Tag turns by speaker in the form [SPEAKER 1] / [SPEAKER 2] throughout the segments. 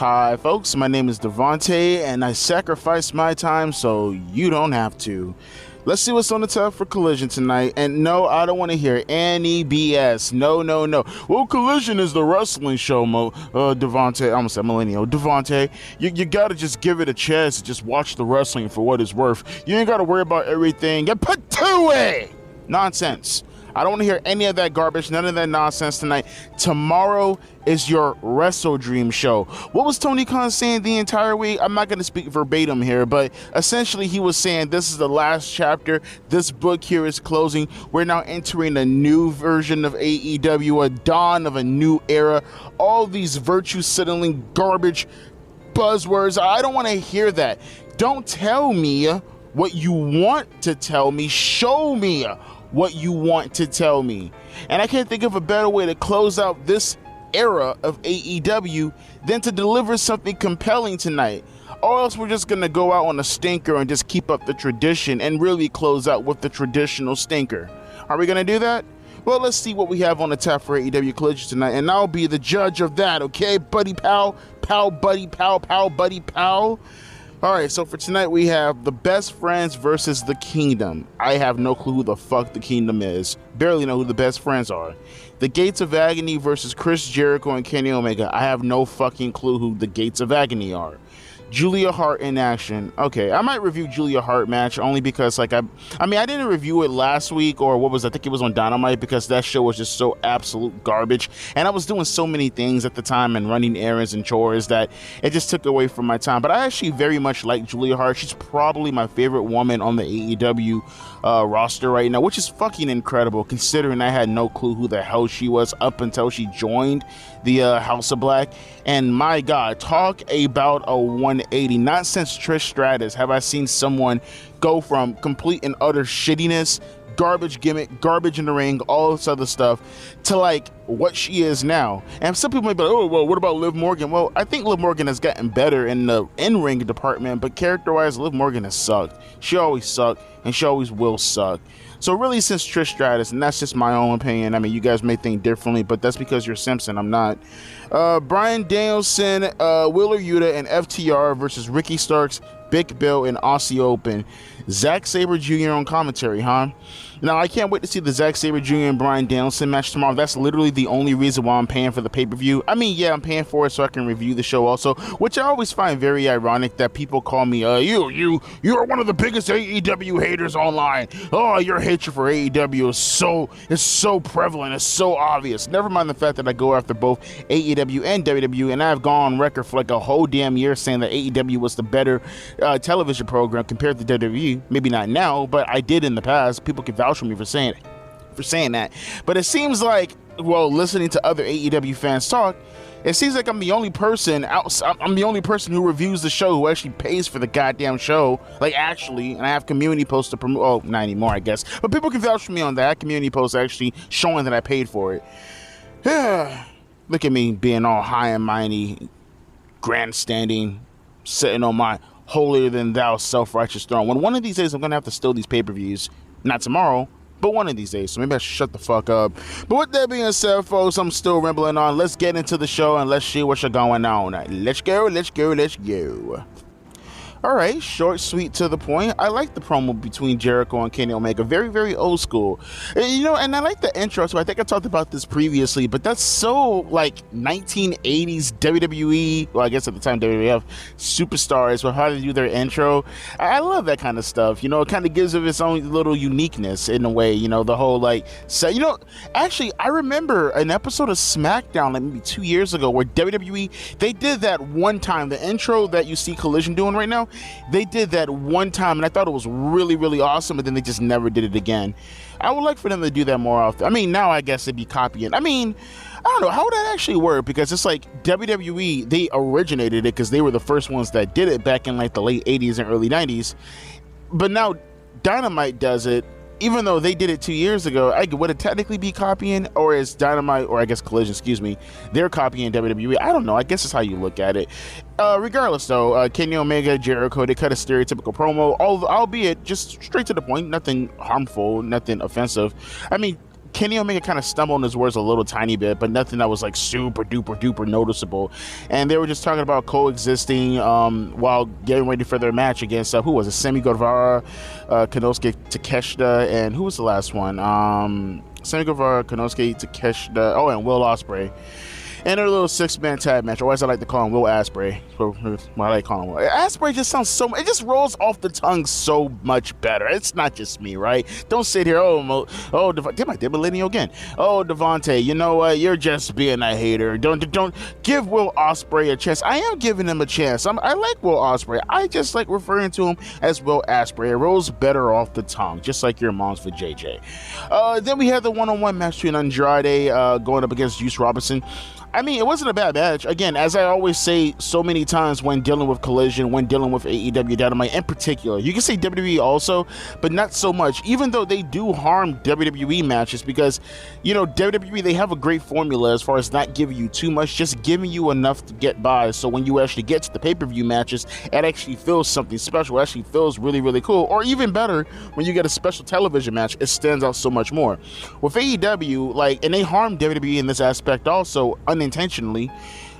[SPEAKER 1] Hi folks, my name is Devontae and I sacrificed my time so you don't have to. Let's see what's on the tab for Collision tonight. And no, I don't want to hear any BS. No. Well, Collision is the wrestling show, Devontae. I almost said millennial. Devontae, you gotta just give it a chance to just watch the wrestling for what it's worth. You ain't gotta worry about everything. Get put to it! Nonsense. I don't want to hear any of that garbage, none of that nonsense tonight. Tomorrow is your Wrestle Dream show. What was Tony Khan saying the entire week? I'm not going to speak verbatim here, but essentially he was saying this is the last chapter. This book here is closing. We're now entering a new version of AEW, a dawn of a new era. All these virtue-signaling garbage buzzwords. I don't want to hear that. Don't tell me what you want to tell me. Show me what you want to tell me. And I can't think of a better way to close out this era of AEW than to deliver something compelling tonight. Or else we're just gonna go out on a stinker and just keep up the tradition and really close out with the traditional stinker. Are we gonna do that? Well, let's see what we have on the tap for AEW Collision tonight, and I'll be the judge of that, okay? Buddy pal, buddy pal. All right, so for tonight, we have the Best Friends versus the Kingdom. I have no clue who the fuck the Kingdom is. Barely know who the Best Friends are. The Gates of Agony versus Chris Jericho and Kenny Omega. I have no fucking clue who the Gates of Agony are. Julia Hart in action. Okay, I might review Julia Hart match only because I didn't review it last week or I think it was on Dynamite because that show was just so absolute garbage. And I was doing so many things at the time and running errands and chores that it just took away from my time. But I actually very much like Julia Hart. She's probably my favorite woman on the AEW roster right now, which is fucking incredible considering I had no clue who the hell she was up until she joined the House of Black. And my God, talk about a 180. Not since Trish Stratus have I seen someone go from complete and utter shittiness, garbage gimmick, garbage in the ring, all this other stuff, to like what she is now. And some people may be like, oh, well, what about Liv Morgan? Well, I think Liv Morgan has gotten better in the in-ring department, but character-wise, Liv Morgan has sucked. She always sucked, and she always will suck. So really, since Trish Stratus, and that's just my own opinion, I mean, you guys may think differently, but that's because you're Simpson, I'm not. Bryan Danielson, Wheeler Yuta, and FTR versus Ricky Starks, Big Bill, and Aussie Open. Zack Sabre Jr. on commentary, huh? Now, I can't wait to see the Zack Sabre Jr. and Bryan Danielson match tomorrow. That's literally the only reason why I'm paying for the pay-per-view. I mean, yeah, I'm paying for it so I can review the show also, which I always find very ironic that people call me, you are one of the biggest AEW haters online. Oh, your hatred for AEW is so prevalent, it's so obvious. Never mind the fact that I go after both AEW and WWE, and I've gone on record for like a whole damn year saying that AEW was the better television program compared to WWE. Maybe not now, but I did in the past. People can vouch for me for saying that. But it seems like, well, listening to other AEW fans talk, it seems like I'm the only person who reviews the show who actually pays for the goddamn show. Like, actually, and I have community posts to promote. Oh, not anymore, I guess. But people can vouch for me on that. Community posts actually showing that I paid for it. Look at me being all high and mighty, grandstanding, sitting on my holier-than-thou self-righteous throne. When one of these days I'm going to have to steal these pay-per-views. Not tomorrow, but one of these days. So maybe I should shut the fuck up. But with that being said, folks, I'm still rambling on. Let's get into the show and let's see what's going on. Let's go. All right, short, sweet, to the point. I like the promo between Jericho and Kenny Omega. Very, very old school. You know, and I like the intro, so I think I talked about this previously, but that's so, like, 1980s WWE, well, I guess at the time WWF, superstars with how to do their intro. I love that kind of stuff. You know, it kind of gives it its own little uniqueness in a way, you know, the whole, like, so, you know, actually, I remember an episode of SmackDown, like, maybe 2 years ago, where WWE, they did that one time, the intro that you see Collision doing right now, they did that one time, and I thought it was really, really awesome, but then they just never did it again. I would like for them to do that more often. I mean, now I guess it'd be copying. I mean, I don't know, how would that actually work? Because it's like WWE, they originated it because they were the first ones that did it back in like the late 80s and early 90s. But now Dynamite does it, even though they did it 2 years ago. Would it technically be copying, or is Dynamite, or I guess Collision, excuse me, they're copying WWE? I don't know. I guess it's how you look at it. Regardless, though, Kenny Omega, Jericho, they cut a stereotypical promo, albeit just straight to the point, nothing harmful, nothing offensive. I mean, Kenny Omega kind of stumbled on his words a little tiny bit, but nothing that was like super duper duper noticeable. And they were just talking about coexisting while getting ready for their match against who was it? Sammy Guevara, Konosuke Takeshita, and who was the last one? Sammy Guevara, Konosuke Takeshita, and Will Ospreay. And their little 6-man tag match, or as I like to call him, Will Aspreay. I like calling him Will. Aspreay just sounds it just rolls off the tongue so much better. It's not just me, right? Don't sit here, damn, I did millennial again. Oh, Devontae, you know what? You're just being a hater. Don't give Will Ospreay a chance. I am giving him a chance. I like Will Ospreay. I just like referring to him as Will Aspreay. It rolls better off the tongue, just like your mom's for JJ. Then we had the one-on-one match between Andrade going up against Juice Robinson. I mean, it wasn't a bad match. Again, as I always say so many times when dealing with Collision, when dealing with AEW Dynamite in particular, you can say WWE also, but not so much, even though they do harm WWE matches because, you know, WWE, they have a great formula as far as not giving you too much, just giving you enough to get by. So when you actually get to the pay-per-view matches, it actually feels something special. It actually feels really, really cool. Or even better, when you get a special television match, it stands out so much more. With AEW, and they harm WWE in this aspect also, unintentionally,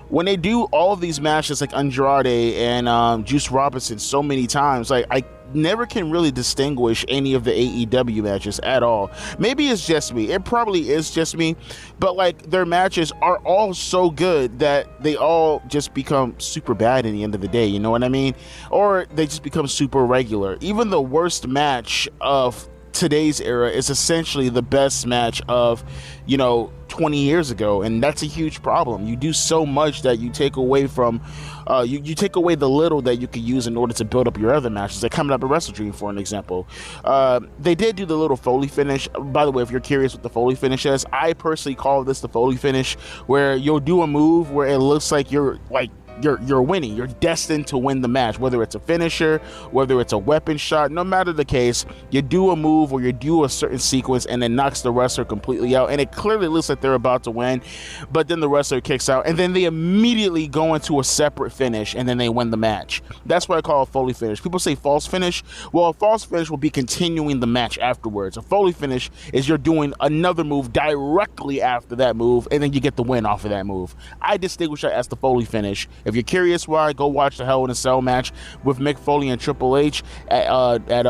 [SPEAKER 1] when they do all of these matches like Andrade and Juice Robinson so many times, I never can really distinguish any of the AEW matches at all. Maybe it's just me. It probably is just me, but their matches are all so good that they all just become super bad in the end of the day, you know what I mean? Or they just become super regular. Even the worst match of today's era is essentially the best match of 20 years ago, and that's a huge problem. You do so much that you take away from you take away the little that you could use in order to build up your other matches. Like coming up at Wrestle Dream, for an example, they did do the little Foley finish. By the way, if you're curious what the Foley finish is, I personally call this the Foley finish, where you'll do a move where it looks like you're winning. You're destined to win the match, whether it's a finisher, whether it's a weapon shot, no matter the case, you do a move or you do a certain sequence and it knocks the wrestler completely out, and it clearly looks like they're about to win, but then the wrestler kicks out and then they immediately go into a separate finish and then they win the match. That's what I call a Foley finish. People say false finish. Well, a false finish will be continuing the match afterwards. A Foley finish is you're doing another move directly after that move and then you get the win off of that move. I distinguish that as the Foley finish. If you're curious why, go watch the Hell in a Cell match with Mick Foley and Triple H at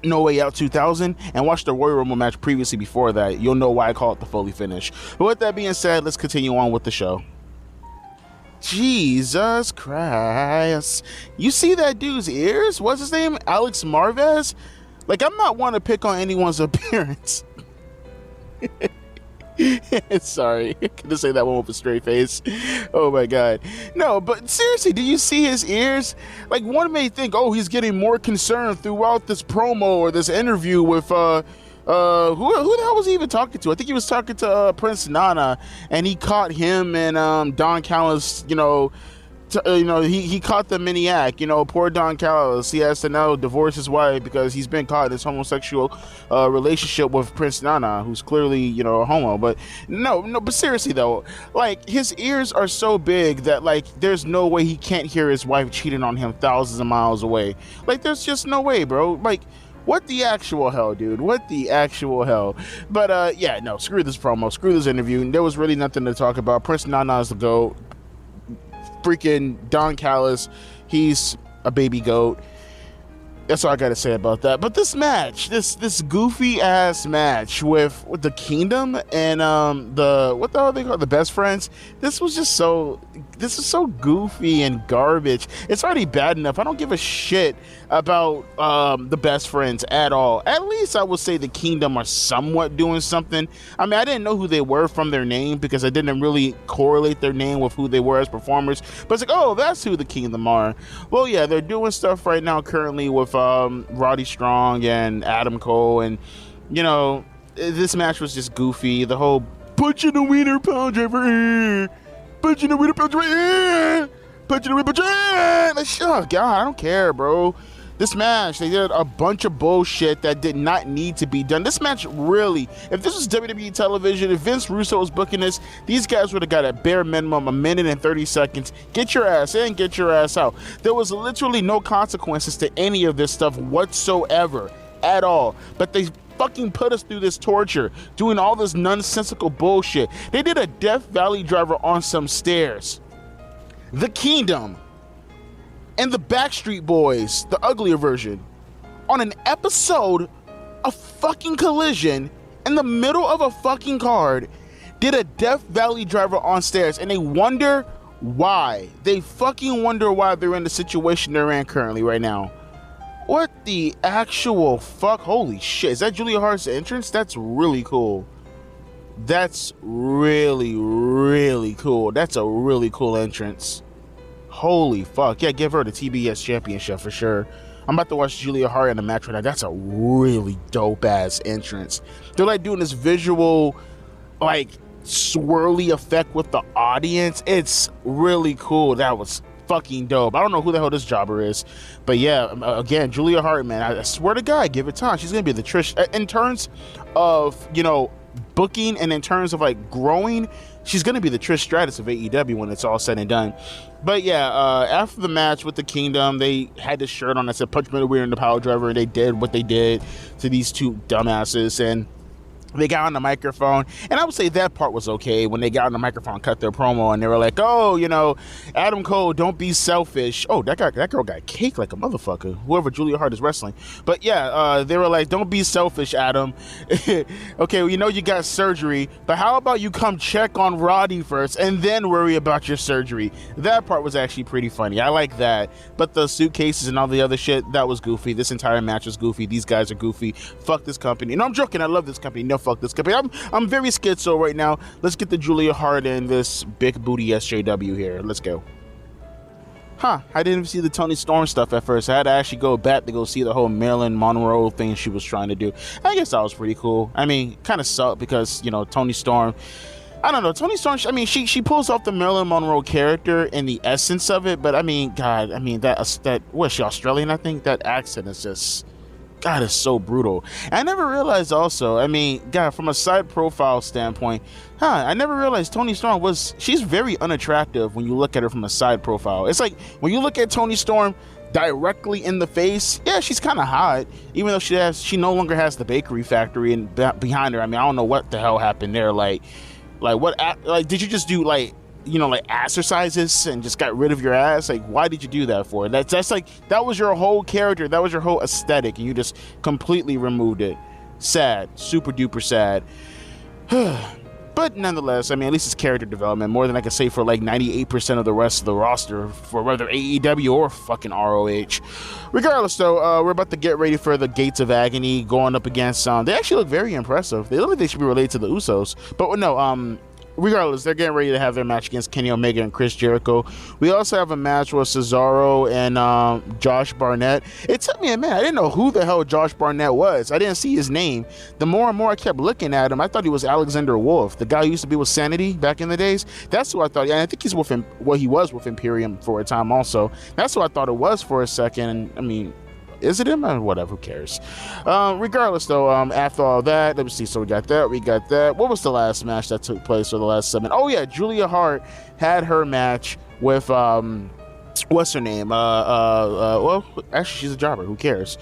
[SPEAKER 1] No Way Out 2000, and watch the Royal Rumble match previously before that. You'll know why I call it the Foley finish. But with that being said, let's continue on with the show. Jesus Christ. You see that dude's ears? What's his name? Alex Marvez? I'm not one to pick on anyone's appearance. Sorry, I couldn't say that one with a straight face. Oh my god. No, but seriously, do you see his ears? One may think, oh, he's getting more concerned throughout this promo or this interview with who the hell was he even talking to? I think he was talking to Prince Nana, and he caught him and Don Callis, he caught the mini act. Poor Don Callis, he has to now divorce his wife because he's been caught in this homosexual relationship with Prince Nana, who's clearly, a homo. But but seriously though, his ears are so big that there's no way he can't hear his wife cheating on him thousands of miles away. There's just no way, bro. What the actual hell, dude? What the actual hell? But screw this promo, screw this interview. There was really nothing to talk about. Prince Nana is the GOAT. Freaking Don Callis, he's a baby goat. That's all I gotta say about that. But this match, this goofy ass match with the Kingdom and what the hell they call it? The Best Friends. This is so goofy and garbage. It's already bad enough. I don't give a shit about the Best Friends at all. At least I would say the Kingdom are somewhat doing something. I mean, I didn't know who they were from their name because I didn't really correlate their name with who they were as performers. But it's oh, that's who the Kingdom are. Well, yeah, they're doing stuff right now currently with Roddy Strong and Adam Cole, and this match was just goofy. The whole punch in the wiener pound driver, punch in the wiener pound driver, punch in the wiener pound driver. Oh god, I don't care, bro. This match, they did a bunch of bullshit that did not need to be done. This match really, if this was WWE television, if Vince Russo was booking this, these guys would have got at bare minimum 1 minute and 30 seconds. Get your ass in, get your ass out. There was literally no consequences to any of this stuff whatsoever. At all. But they fucking put us through this torture, doing all this nonsensical bullshit. They did a Death Valley driver on some stairs. The Kingdom and the Backstreet Boys, the uglier version, on an episode of fucking Collision in the middle of a fucking card, did a Death Valley driver on stairs, and they wonder why. They fucking wonder why they're in the situation they're in currently right now. What the actual fuck? Holy shit. Is that Julia Hart's entrance? That's really cool. That's really, really cool. That's a really cool entrance. Holy fuck. Yeah, give her the TBS championship for sure. I'm about to watch Julia Hart in the match right now. That's a really dope ass entrance. They're like doing this visual, like, swirly effect with the audience. It's really cool. That was fucking dope. I don't know who the hell this jobber is, but yeah, again, Julia Hart, man, I swear to God, give it time. She's gonna be the Trish in terms of, you know, booking, and in terms of like growing, she's gonna be the Trish Stratus of AEW when it's all said and done. But yeah, after the match with the Kingdom, they had this shirt on that said "Punch Me Weird" and the Power Driver, and they did what they did to these two dumbasses, and they got on the microphone, and I would say that part was okay when they got on the microphone, cut their promo, and they were like, "Oh, you know, Adam Cole, don't be selfish." Oh, that girl got cake like a motherfucker. Whoever Julia Hart is wrestling, but yeah, they were like, "Don't be selfish, Adam." Okay, we know you got surgery, but how about you come check on Roddy first, and then worry about your surgery? That part was actually pretty funny. I like that, but the suitcases and all the other shit, that was goofy. This entire match was goofy. These guys are goofy. Fuck this company. No, I'm joking. I love this company. No, fuck this company. I'm very schizo right now. Let's get the Julia Hart and this big booty SJW here. Let's go. I didn't even see the Toni Storm stuff at first. I had to actually go back to go see the whole Marilyn Monroe thing she was trying to do. I guess that was pretty cool. I mean, kind of sucked because, you know, Toni Storm, I don't know, Toni Storm, I mean, she pulls off the Marilyn Monroe character in the essence of it, but I mean, God, I mean, that what, is she Australian, I think? That accent is just, God, it's so brutal. And I never realized also, I mean, God, from a side profile standpoint, I never realized Toni Storm she's very unattractive when you look at her from a side profile. It's like, when you look at Toni Storm directly in the face, yeah, she's kind of hot, even though she no longer has the bakery factory behind her. I mean, I don't know what the hell happened there. Like what, like, did you just do, like, you know, like exercises and just got rid of your ass? Like, why did you do that for? That's like, that was your whole character, that was your whole aesthetic, and you just completely removed it. Sad, super duper sad. But nonetheless, I mean, at least it's character development, more than I could say for like 98% of the rest of the roster for whether AEW or fucking ROH. Regardless, though, we're about to get ready for the Gates of Agony going up against, they actually look very impressive. They look like they should be related to the Usos, but no, regardless, they're getting ready to have their match against Kenny Omega and Chris Jericho. We also have a match with Cesaro and Josh Barnett. It took me a minute. I didn't know who the hell Josh Barnett was. I didn't see his name. The more and more I kept looking at him, I thought he was Alexander Wolf, the guy who used to be with Sanity back in the days. That's who I thought. And I think he's with him. Well, he was with Imperium for a time also. That's who I thought it was for a second. And I mean, is it him? Whatever, who cares? Regardless, though, after all that, let me see. So we got that. What was the last match that took place for the last 7? Oh, yeah, Julia Hart had her match with, what's her name? Well, actually, she's a jobber. Who cares?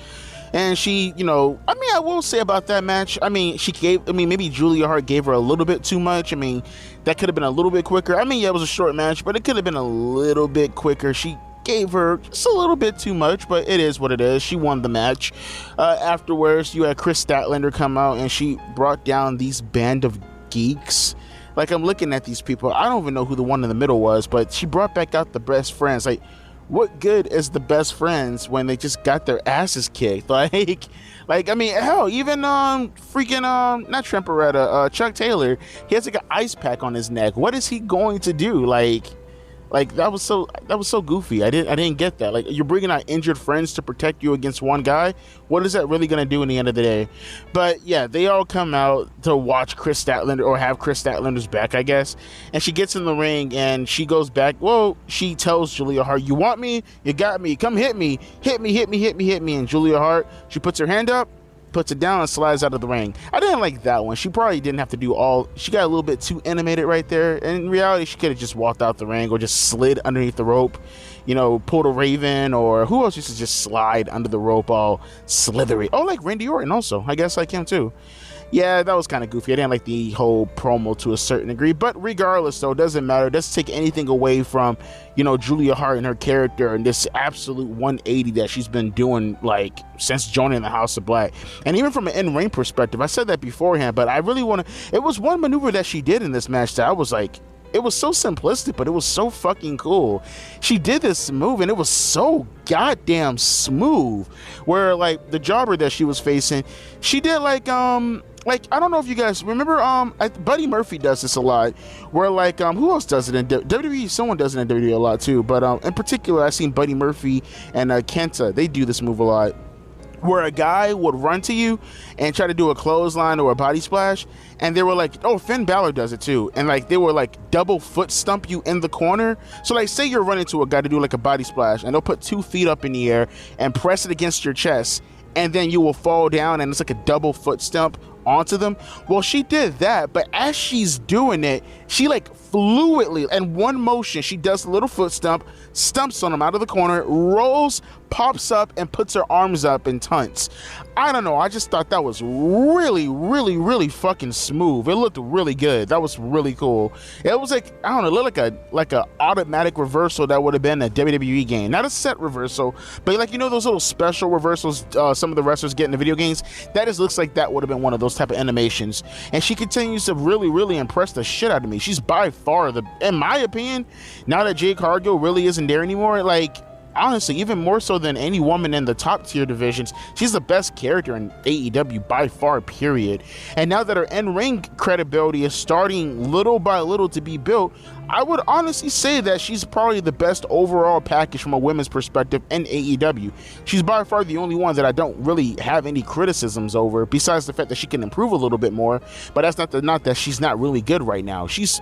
[SPEAKER 1] And she, you know, I mean, I will say about that match, I mean, maybe Julia Hart gave her a little bit too much. I mean, that could have been a little bit quicker. I mean, yeah, it was a short match, but it could have been a little bit quicker. She gave her just a little bit too much, but it is what it is. She won the match. Afterwards, you had Chris Statlander come out, and she brought down these band of geeks. Like, I'm looking at these people, I don't even know who the one in the middle was, but she brought back out the best friends. Like, what good is the best friends when they just got their asses kicked? Like I mean, hell, even freaking not Trent Beretta, Chuck Taylor, he has like an ice pack on his neck. What is he going to do? Like that was so goofy. I didn't get that. Like, you're bringing out injured friends to protect you against one guy. What is that really gonna do in the end of the day? But yeah, they all come out to watch Chris Statlander, or have Chris Statlander's back, I guess. And she gets in the ring and she goes back. Well, she tells Julia Hart, "You want me? You got me. Come hit me. Hit me. And Julia Hart, she puts her hand up puts it down and slides out of the ring. I didn't like that one. She probably didn't have to do all. She got a little bit too animated right there. And in reality, she could have just walked out the ring or just slid underneath the rope. You know, pulled a Raven, or who else used to just slide under the rope all slithery? Oh, like Randy Orton also. I guess like him too. Yeah, that was kind of goofy. I didn't like the whole promo to a certain degree, but regardless, though, it doesn't matter. It doesn't take anything away from, you know, Julia Hart and her character and this absolute 180 that she's been doing, like, since joining the House of Black. And even from an in-ring perspective, I said that beforehand, but I really want to, it was one maneuver that she did in this match that I was like, it was so simplistic, but it was so fucking cool. She did this move and it was so goddamn smooth, where like the jobber that she was facing, she did like I don't know if you guys remember, Buddy Murphy does this a lot, where like, who else does it in WWE? Someone does it in WWE a lot too, but in particular, I've seen Buddy Murphy and Kenta, they do this move a lot, where a guy would run to you and try to do a clothesline or a body splash, and they were like, oh, Finn Balor does it too, and like they were like double foot stump you in the corner. So like, say you're running to a guy to do like a body splash, and they'll put 2 feet up in the air and press it against your chest, and then you will fall down and it's like a double foot stump onto them. Well, she did that, but as she's doing it, she like fluidly, in one motion, she does a little foot stump, stumps on him out of the corner, rolls, pops up, and puts her arms up and taunts. I don't know, I just thought that was really, really, really fucking smooth. It looked really good. That was really cool. It was like, I don't know, it looked like a automatic reversal that would have been a WWE game. Not a set reversal, but like, you know those little special reversals some of the wrestlers get in the video games? That just looks like that would have been one of those type of animations. And she continues to really, really impress the shit out of me. She's by far in my opinion, now that Jade Cargill really isn't there anymore, like, honestly, even more so than any woman in the top tier divisions, she's the best character in AEW by far, period. And now that her in-ring credibility is starting little by little to be built, I would honestly say that she's probably the best overall package from a women's perspective in AEW. She's by far the only one that I don't really have any criticisms over, besides the fact that she can improve a little bit more, but that's not that she's not really good right now. She's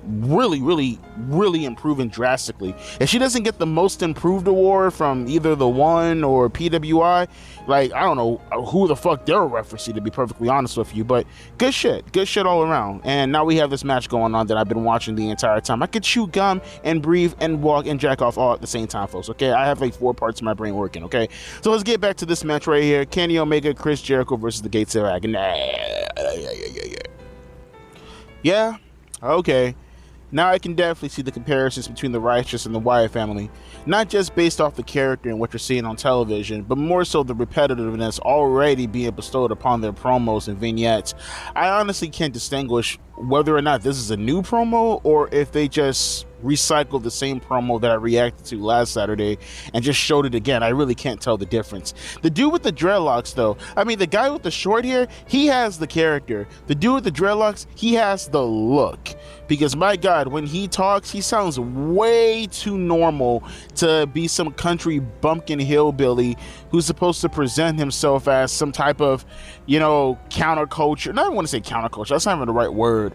[SPEAKER 1] really, really, really improving drastically. If she doesn't get the Most Improved award from either the W.O.N or PWI, like, I don't know who the fuck they're referencing, to be perfectly honest with you, but good shit all around. And now we have this match going on that I've been watching the entire time. I could chew gum and breathe and walk and jack off all at the same time, folks, okay? I have like 4 parts of my brain working, okay? So let's get back to this match right here. Kenny Omega, Chris Jericho versus the Gates of Agony. Yeah, okay. Now I can definitely see the comparisons between the Righteous and the Wyatt family, not just based off the character and what you're seeing on television, but more so the repetitiveness already being bestowed upon their promos and vignettes. I honestly can't distinguish whether or not this is a new promo or if they just recycled the same promo that I reacted to last Saturday and just showed it again. I really can't tell the difference. The dude with the dreadlocks, though, I mean, the guy with the short hair, he has the character. The dude with the dreadlocks, he has the look. Because my God, when he talks, he sounds way too normal to be some country bumpkin hillbilly who's supposed to present himself as some type of, you know, counterculture. No, I don't want to say counterculture. That's not even the right word.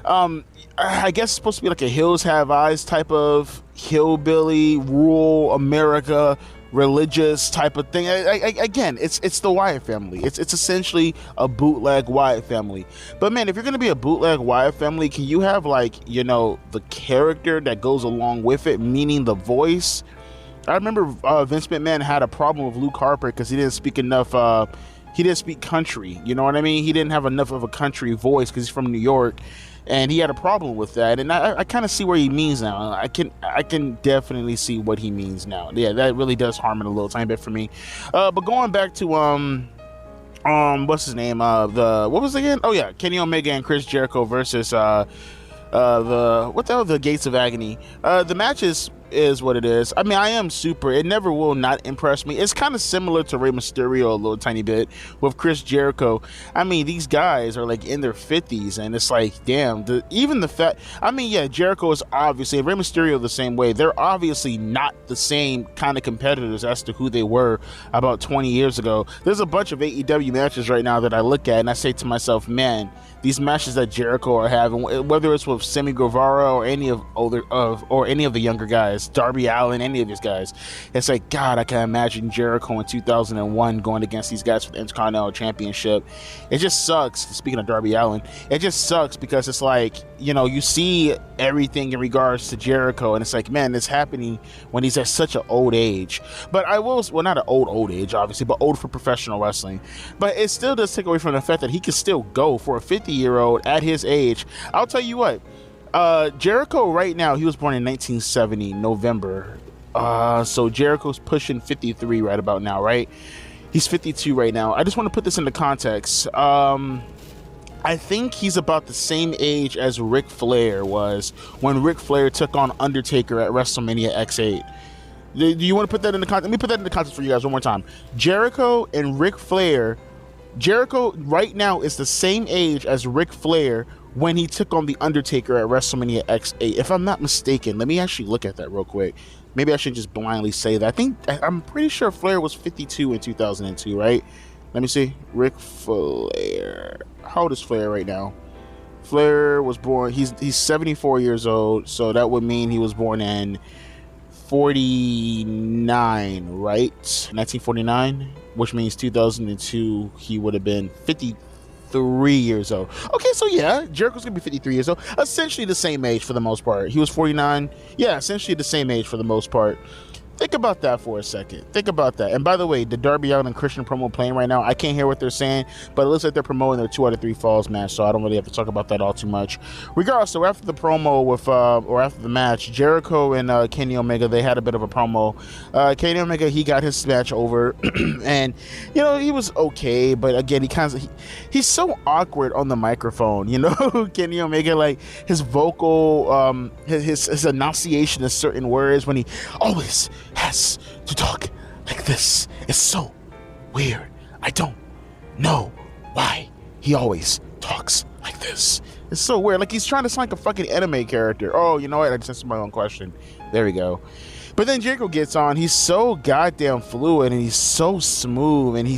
[SPEAKER 1] I guess it's supposed to be like a Hills Have Eyes type of hillbilly, rural America, religious type of thing. Again, it's the Wyatt family. It's essentially a bootleg Wyatt family. But man, if you're gonna be a bootleg Wyatt family, can you have, like, you know, the character that goes along with it, meaning the voice? I remember Vince McMahon had a problem with Luke Harper because he didn't speak enough. He didn't speak country. You know what I mean? He didn't have enough of a country voice because he's from New York. And he had a problem with that, and I kind of see where he means now. I can definitely see what he means now. Yeah, that really does harm it a little tiny bit for me. But going back to what's his name? What was it again? Oh yeah, Kenny Omega and Chris Jericho versus the Gates of Agony. The match is what it is. I mean, I am super. It never will not impress me. It's kind of similar to Rey Mysterio a little tiny bit with Chris Jericho. I mean, these guys are like in their 50s, and it's like, damn. Even the fact. I mean, yeah, Jericho is obviously, and Rey Mysterio the same way. They're obviously not the same kind of competitors as to who they were about 20 years ago. There's a bunch of AEW matches right now that I look at, and I say to myself, man, these matches that Jericho are having, whether it's with Sammy Guevara or any of the younger guys, guys, Darby Allin, any of these guys. It's like, God, I can imagine Jericho in 2001 going against these guys for the Intercontinental Championship. It just sucks. Speaking of Darby Allin, it just sucks because it's like, you know, you see everything in regards to Jericho, and it's like, man, it's happening when he's at such an old age. But I will, well, not an old age, obviously, but old for professional wrestling. But it still does take away from the fact that he can still go for a 50-year-old at his age. I'll tell you what, Jericho right now, he was born in 1970, November. So Jericho's pushing 53 right about now, right? He's 52 right now. I just want to put this into context. I think he's about the same age as Ric Flair was when Ric Flair took on Undertaker at WrestleMania X8. Do you want to put that in the context? Let me put that in the context for you guys one more time. Jericho and Ric Flair. Jericho right now is the same age as Ric Flair when he took on The Undertaker at WrestleMania X8. If I'm not mistaken, let me actually look at that real quick. Maybe I should just blindly say that. I'm pretty sure Flair was 52 in 2002, right? Let me see. Ric Flair. How old is Flair right now? Flair was born, he's 74 years old, so that would mean he was born in 49, right? 1949, which means 2002, he would have been 53 years old. Okay, so yeah, Jericho's gonna be 53 years old. Essentially the same age for the most part. He was 49. Yeah, essentially the same age for the most part. Think about that for a second. Think about that. And by the way, the Darby Allin and Christian promo playing right now, I can't hear what they're saying, but it looks like they're promoting their 2 out of 3 falls match, so I don't really have to talk about that all too much. Regardless, so after the promo or after the match, Jericho and Kenny Omega, they had a bit of a promo. Kenny Omega, he got his match over, and you know, he was okay, but again, he's so awkward on the microphone, you know. Kenny Omega, like his vocal, his enunciation of certain words when he always has to talk like this. It's so weird. I don't know why he always talks like this. It's so weird. Like he's trying to sound like a fucking anime character. Oh, you know what? I just answered my own question. There we go. But then Jericho gets on. He's so goddamn fluid and he's so smooth, and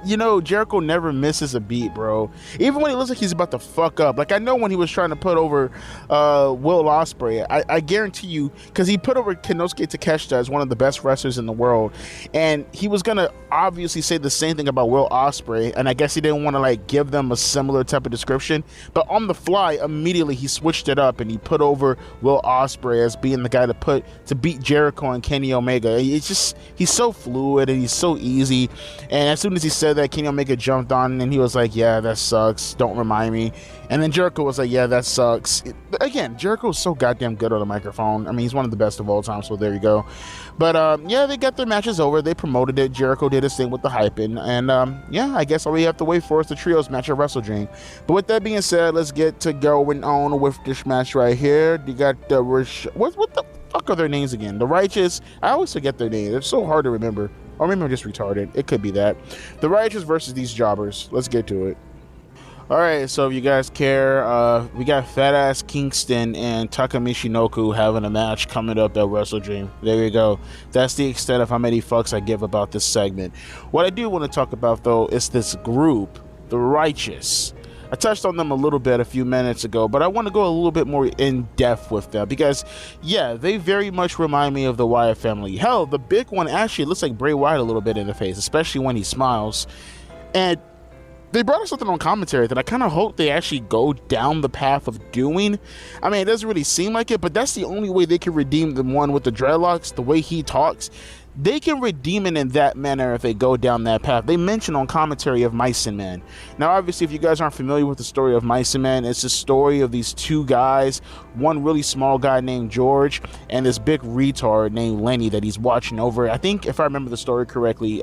[SPEAKER 1] you know, Jericho never misses a beat, bro. Even when he looks like he's about to fuck up. Like I know when he was trying to put over Will Ospreay, I guarantee you, because he put over Konosuke Takeshita as one of the best wrestlers in the world, and he was gonna obviously say the same thing about Will Ospreay, and I guess he didn't want to like give them a similar type of description. But on the fly, immediately he switched it up and he put over Will Ospreay as being the guy to beat Jericho and Kenny Omega. It's just, he's so fluid and he's so easy. And as soon as he said that, Kenny Omega jumped on and he was like, yeah, that sucks, don't remind me. And then Jericho was like, yeah, that sucks. Again, Jericho's so goddamn good on the microphone. I mean, he's one of the best of all time, so there you go. But yeah, they got their matches over. They promoted it. Jericho did his thing with the hyping. And yeah, I guess all we have to wait for is the trios match at Wrestle Dream. But with that being said, let's get to going on with this match right here. You got the what the fuck are their names again? The Righteous. I always forget their names. It's so hard to remember. Or maybe I'm just retarded. It could be that. The Righteous versus these jobbers. Let's get to it. Alright, so if you guys care, we got Fat Ass Kingston and Taka Michinoku having a match coming up at Wrestle Dream. There you go. That's the extent of how many fucks I give about this segment. What I do want to talk about, though, is this group, the Righteous. I touched on them a little bit a few minutes ago, but I want to go a little bit more in depth with them because, yeah, they very much remind me of the Wyatt family. Hell, the big one actually looks like Bray Wyatt a little bit in the face, especially when he smiles. And they brought us something on commentary that I kind of hope they actually go down the path of doing. I mean, it doesn't really seem like it, but that's the only way they can redeem the one with the dreadlocks, the way he talks. They can redeem it in that manner if they go down that path. They mention on commentary of Mice and Men. Now, obviously, if you guys aren't familiar with the story of Mice and Men, it's a story of these two guys, one really small guy named George, and this big retard named Lenny that he's watching over. I think, if I remember the story correctly,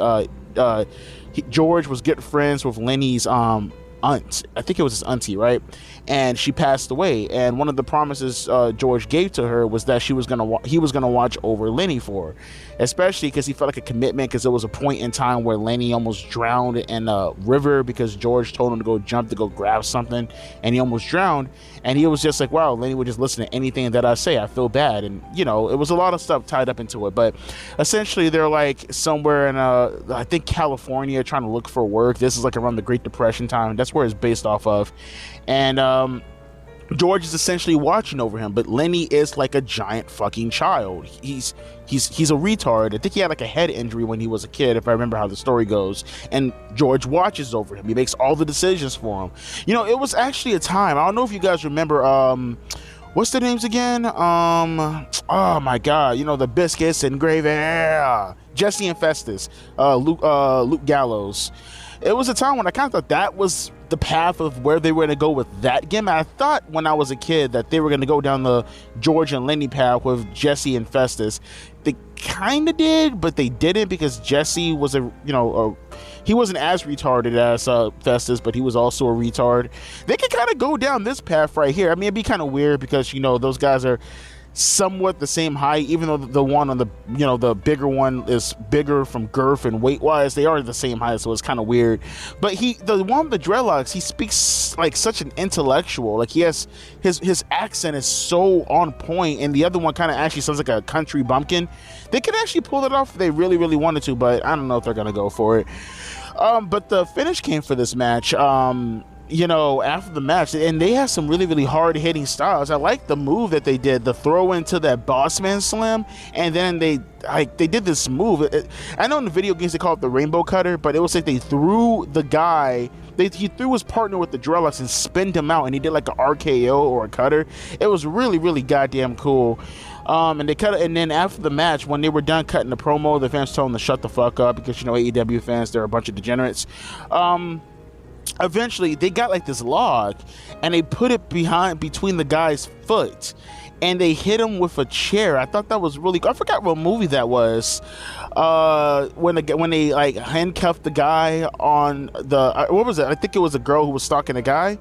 [SPEAKER 1] George was good friends with Lenny's aunt. I think it was his auntie, right? And she passed away. And one of the promises George gave to her was that he was gonna watch over Lenny for her, especially because he felt like a commitment. Because there was a point in time where Lenny almost drowned in a river because George told him to go jump to go grab something, and he almost drowned. And he was just like, wow, Lenny would just listen to anything that I say. I feel bad. And you know, it was a lot of stuff tied up into it. But essentially, they're like somewhere in I think California, trying to look for work. This is like around the Great Depression time. That's where it's based off of. And George is essentially watching over him, but Lenny is like a giant fucking child. He's a retard. I think he had like a head injury when he was a kid, if I remember how the story goes. And George watches over him. He makes all the decisions for him. You know, it was actually a time. I don't know if you guys remember. What's their names again? Oh my God. You know, the Biscuits and Gravy. Jesse and Festus. Luke Gallows. It was a time when I kind of thought that was the path of where they were going to go with that gimmick. I thought when I was a kid that they were going to go down the George and Lenny path with Jesse and Festus. They kind of did, but they didn't, because Jesse was he wasn't as retarded as Festus, but he was also a retard. They could kind of go down this path right here. I mean, it'd be kind of weird because, you know, those guys are somewhat the same height, even though the one on the, you know, the bigger one is bigger from girth and weight wise. They are the same height, so it's kind of weird. But the one with the dreadlocks, he speaks like such an intellectual. Like, he has his accent is so on point, and the other one kind of actually sounds like a country bumpkin. They could actually pull it off if they really, really wanted to, but I don't know if they're gonna go for it. But the finish came for this match. You know, after the match, and they had some really, really hard-hitting styles. I like the move that they did, the throw into that Bossman Slam, and then they did this move. I know in the video games they call it the Rainbow Cutter, but it was like they threw the guy, he threw his partner with the dreadlocks and spinned him out, and he did like an RKO or a cutter. It was really, really goddamn cool. And they cut it, and then after the match, when they were done cutting the promo, the fans told them to shut the fuck up, because, you know, AEW fans, they're a bunch of degenerates. Eventually they got like this log, and they put it between the guy's foot, and they hit him with a chair. I thought that was really cool. I forgot what movie that was. When they like handcuffed the guy on the what was it? I think it was a girl who was stalking a guy,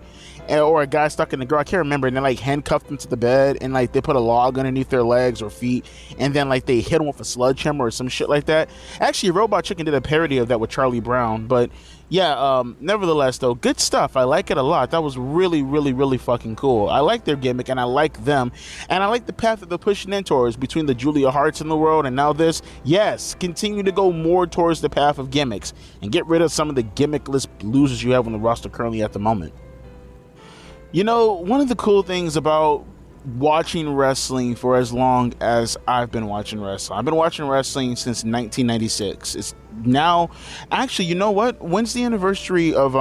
[SPEAKER 1] or a guy stalking a girl. I can't remember. And they like handcuffed them to the bed, and like they put a log underneath their legs or feet, and then like they hit him with a sledgehammer or some shit like that. Actually, Robot Chicken did a parody of that with Charlie Brown, but yeah, nevertheless though, good stuff. I like it a lot. That was really, really, really fucking cool. I like their gimmick, and I like them, and I like the path that they're pushing in towards, between the Julia Harts in the world and now this. Yes, continue to go more towards the path of gimmicks and get rid of some of the gimmickless losers you have on the roster currently at the moment. You know, one of the cool things about watching wrestling for as long as I've been watching wrestling, I've been watching wrestling since 1996. It's now, actually, you know what? When's the anniversary of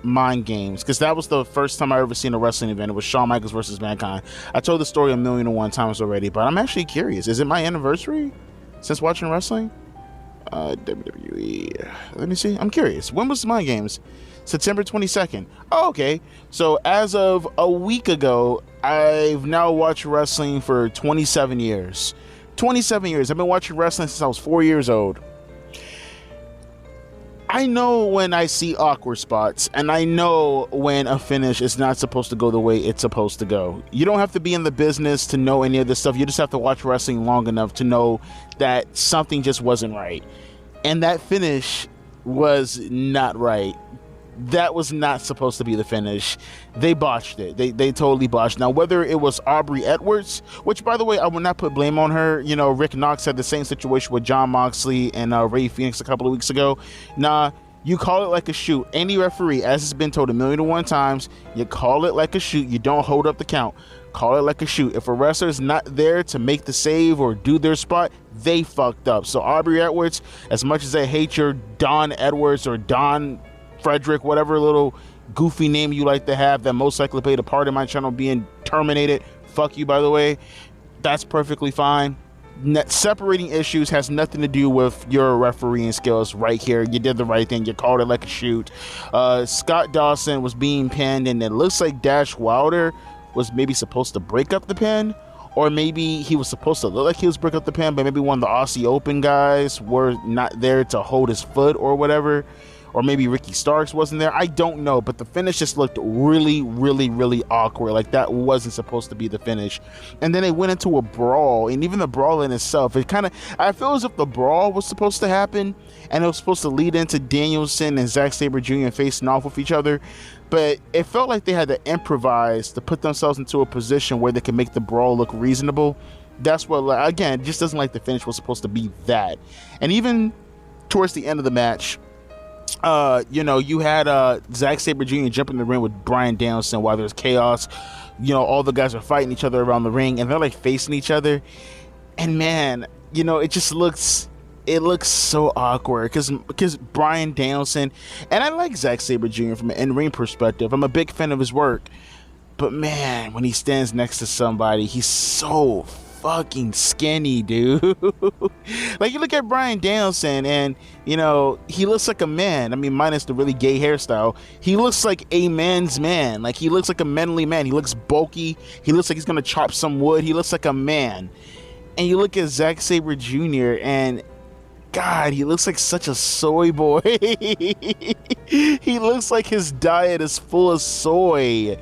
[SPEAKER 1] Mind Games? Because that was the first time I ever seen a wrestling event. It was Shawn Michaels versus Mankind. I told the story 1,000,001 times already, but I'm actually curious. Is it my anniversary since watching wrestling? WWE. Let me see. I'm curious. When was Mind Games? September 22nd. Oh, okay. So as of a week ago, I've now watched wrestling for 27 years. 27 years. I've been watching wrestling since I was 4 years old. I know when I see awkward spots, and I know when a finish is not supposed to go the way it's supposed to go. You don't have to be in the business to know any of this stuff. You just have to watch wrestling long enough to know that something just wasn't right. And that finish was not right. That was not supposed to be the finish. They botched it. They totally botched. Now, whether it was Aubrey Edwards, which, by the way, I will not put blame on her. You know, Rick Knox had the same situation with Jon Moxley and Ray Phoenix a couple of weeks ago. Nah, you call it like a shoot. Any referee, as has been told 1,000,001 times, you call it like a shoot. You don't hold up the count. Call it like a shoot. If a wrestler's not there to make the save or do their spot, they fucked up. So Aubrey Edwards, as much as I hate your Don Edwards or Don Frederick, whatever little goofy name you like to have that most likely played a part in my channel being terminated, fuck you, by the way. That's perfectly fine. Separating issues has nothing to do with your refereeing skills right here. You did the right thing. You called it like a shoot. Scott Dawson was being pinned, and it looks like Dash Wilder was maybe supposed to break up the pin, or maybe he was supposed to look like he was breaking up the pin, but maybe one of the Aussie Open guys were not there to hold his foot or whatever. Or maybe Ricky Starks wasn't there. I don't know, but the finish just looked really, really, really awkward. Like, that wasn't supposed to be the finish. And then they went into a brawl, and even the brawl in itself, it kind of, I feel as if the brawl was supposed to happen, and it was supposed to lead into Danielson and Zack Sabre Jr. facing off with each other. But it felt like they had to improvise to put themselves into a position where they could make the brawl look reasonable. That's what, again, it just doesn't like the finish was supposed to be that. And even towards the end of the match, You had Zack Sabre Jr. jump in the ring with Bryan Danielson while there's chaos. All the guys are fighting each other around the ring, and they're like facing each other. And man, it looks so awkward because Bryan Danielson, and I like Zack Sabre Jr. from an in-ring perspective. I'm a big fan of his work, but man, when he stands next to somebody, he's so fucking skinny, dude. Like, you look at Bryan Danielson and he looks like a man. I mean, minus the really gay hairstyle, he looks like a man's man. Like, he looks like a manly man. He looks bulky. He looks like he's gonna chop some wood. He looks like a man. And you look at Zack Sabre Jr. and God, he looks like such a soy boy. He looks like his diet is full of soy.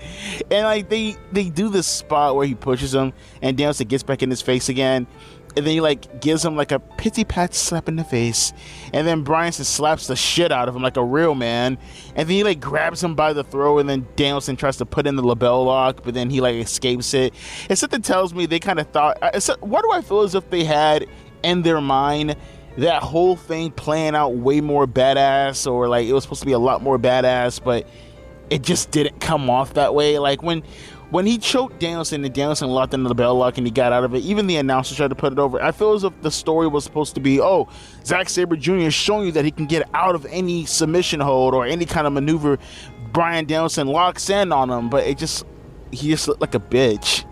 [SPEAKER 1] And like they do this spot where he pushes him and Danielson gets back in his face again. And then he like gives him like a pity pat slap in the face. And then Bryan slaps the shit out of him like a real man. And then he like grabs him by the throat, and then Danielson tries to put in the label lock, but then he like escapes it. And something tells me they kind of thought, why do I feel as if they had in their mind that whole thing playing out way more badass, or like it was supposed to be a lot more badass, but it just didn't come off that way. Like when he choked Danielson and Danielson locked into the bell lock and he got out of it, even the announcers tried to put it over. I feel as if the story was supposed to be, Zack Sabre Jr. is showing you that he can get out of any submission hold or any kind of maneuver Bryan Danielson locks in on him, but he just looked like a bitch.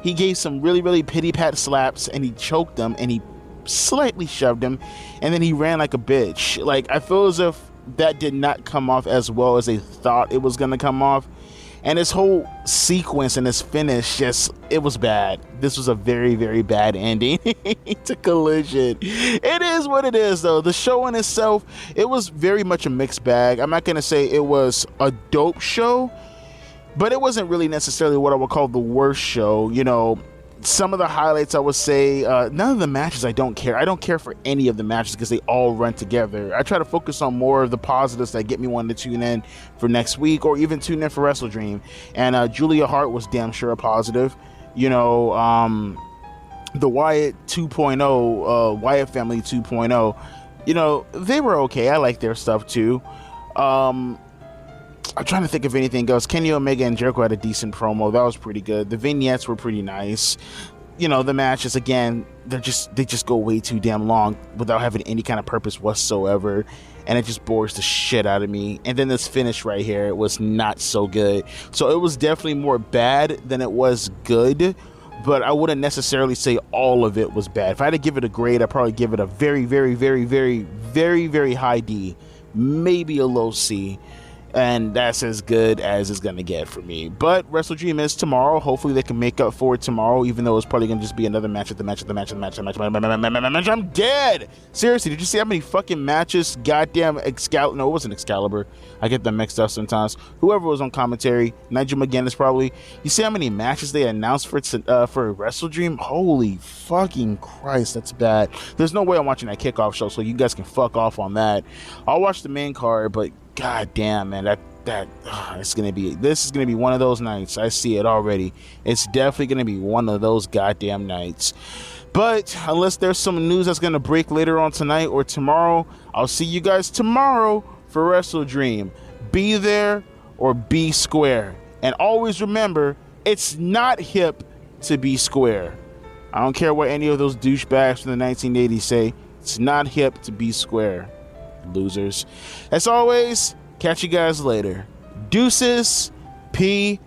[SPEAKER 1] He gave some really, really pity pat slaps and he choked them and he slightly shoved him, and then he ran like a bitch. Like, I feel as if that did not come off as well as they thought it was gonna come off, and this whole sequence and this finish, it was bad. This was a very, very bad ending to Collision. It is what it is, though. The show in itself, it was very much a mixed bag. I'm not gonna say it was a dope show, but it wasn't really necessarily what I would call the worst show. Some of the highlights, I would say, none of the matches I don't care. I don't care for any of the matches because they all run together. I try to focus on more of the positives that get me wanting to tune in for next week or even tune in for Wrestle Dream. And Julia Hart was damn sure a positive. The Wyatt 2.0, Wyatt Family 2.0, they were okay. I like their stuff too. I'm trying to think of anything else. Kenny Omega and Jericho had a decent promo. That was pretty good. The vignettes were pretty nice. The matches, again, they just go way too damn long without having any kind of purpose whatsoever. And it just bores the shit out of me. And then this finish right here, it was not so good. So it was definitely more bad than it was good. But I wouldn't necessarily say all of it was bad. If I had to give it a grade, I'd probably give it a very, very, very, very, very, very high D. Maybe a low C. And that's as good as it's going to get for me. But Wrestle Dream is tomorrow. Hopefully they can make up for it tomorrow, even though it's probably going to just be another match at the match. I'm dead. Seriously, did you see how many fucking matches? Goddamn Excalibur. No, it wasn't Excalibur. I get them mixed up sometimes. Whoever was on commentary, Nigel McGuinness probably. You see how many matches they announced for Wrestle Dream? Holy fucking Christ, that's bad. There's no way I'm watching that kickoff show, so you guys can fuck off on that. I'll watch the main card, but God damn, man, this is gonna be one of those nights. I see it already. It's definitely gonna be one of those goddamn nights. But unless there's some news that's gonna break later on tonight or tomorrow, I'll see you guys tomorrow for Wrestle Dream. Be there or be square. And always remember, it's not hip to be square. I don't care what any of those douchebags from the 1980s say. It's not hip to be square. Losers. As always, catch you guys later. Deuces. P.I.